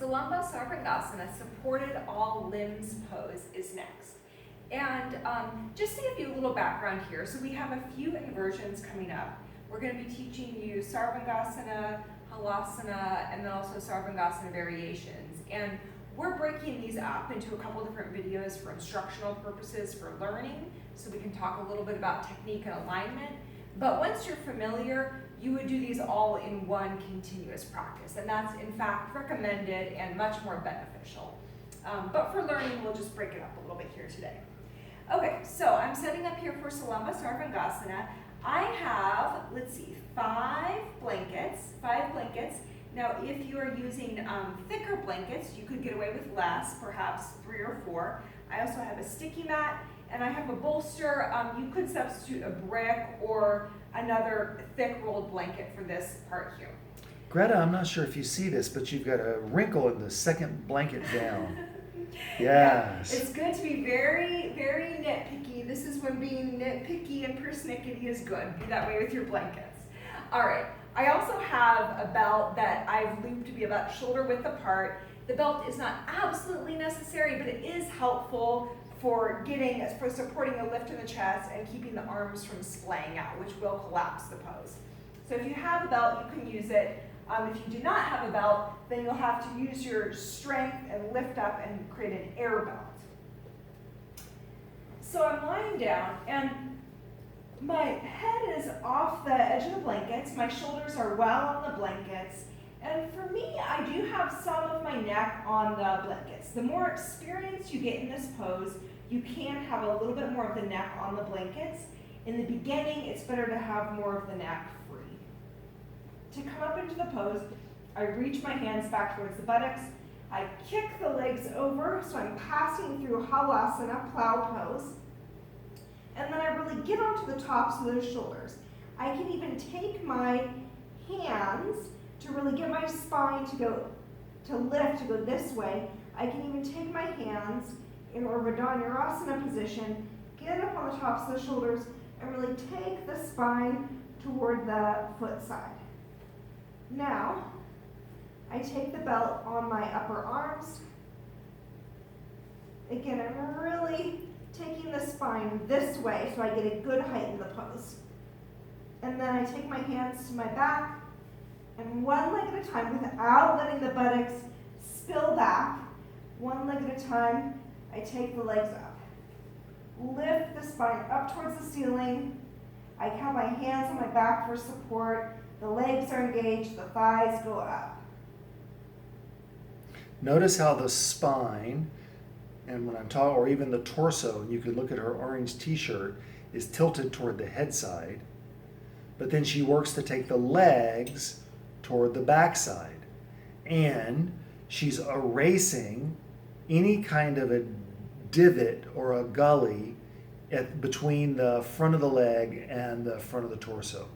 Salamba Sarvangasana, supported all limbs pose, is next. And just to give you a little background here, so we have a few inversions coming up. We're going to be teaching you Sarvangasana, Halasana, and then also Sarvangasana variations. And we're breaking these up into a couple different videos for instructional purposes, for learning, so we can talk a little bit about technique and alignment. But once you're familiar, you would do these all in one continuous practice, and that's in fact recommended and much more beneficial. But for learning, we'll just break it up a little bit here today. Okay, so I'm setting up here for Salamba Sarvangasana. I have, let's see, 5 blankets. Now, if you are using thicker blankets, you could get away with less, perhaps 3 or 4. I also have a sticky mat, and I have a bolster. You could substitute a brick or another thick rolled blanket for this part here. Greta, I'm not sure if you see this, but you've got a wrinkle in the second blanket down. Yes. It's good to be very, very nitpicky. This is when being nitpicky and persnickety is good. Be that way with your blankets. All right. I also have a belt that I've looped to be about shoulder width apart. The belt is not absolutely necessary, but it is helpful for supporting a lift in the chest and keeping the arms from splaying out, which will collapse the pose. So if you have a belt, you can use it. If you do not have a belt, then you'll have to use your strength and lift up and create an air belt. So I'm lying down, and my head is off the edge of the blankets. My shoulders are well on the blankets. And for me, I do have some of my neck on the blankets. The more experience you get in this pose, you can have a little bit more of the neck on the blankets. In the beginning, it's better to have more of the neck free. To come up into the pose, I reach my hands back towards the buttocks. I kick the legs over, so I'm passing through Halasana, plow pose. And then I really get onto the tops of those shoulders. I can even take my hands to really get my spine to lift, to go this way. I can even take my hands in Urdhva position, get up on the tops of the shoulders, and really take the spine toward the foot side. Now, I take the belt on my upper arms. Again, I'm really taking the spine this way so I get a good height in the pose. And then I take my hands to my back, and one leg at a time, without letting the buttocks spill back, one leg at a time, I take the legs up. Lift the spine up towards the ceiling. I have my hands on my back for support. The legs are engaged, the thighs go up. Notice how the spine, and when I'm talking, or even the torso, and you can look at her orange t-shirt, is tilted toward the head side. But then she works to take the legs toward the backside. And she's erasing any kind of a divot or a gully between the front of the leg and the front of the torso.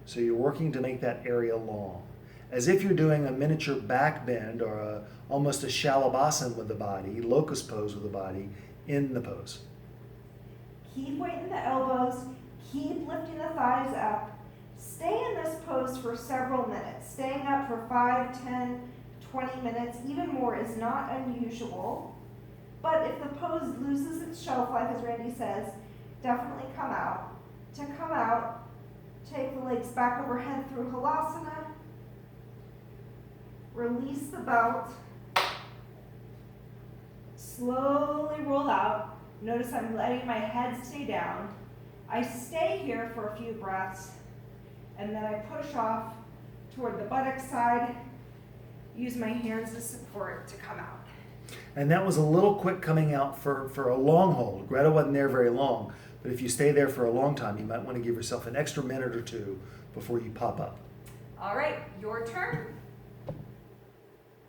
So you're working to make that area long, as if you're doing a miniature back bend or almost a shalabhasana with the body, locust pose with the body in the pose. Keep weighting the elbows, keep lifting the thighs up. Stay in this pose for several minutes. Staying up for 5, 10, 20 minutes, even more, is not unusual. But if the pose loses its shelf life, as Randy says, definitely come out. To come out, take the legs back overhead through Halasana. Release the belt. Slowly roll out. Notice I'm letting my head stay down. I stay here for a few breaths, and then I push off toward the buttock side. Use my hands as support to come out. And that was a little quick coming out for a long hold. Greta wasn't there very long, but if you stay there for a long time, you might want to give yourself an extra minute or 2 before you pop up. All right, your turn.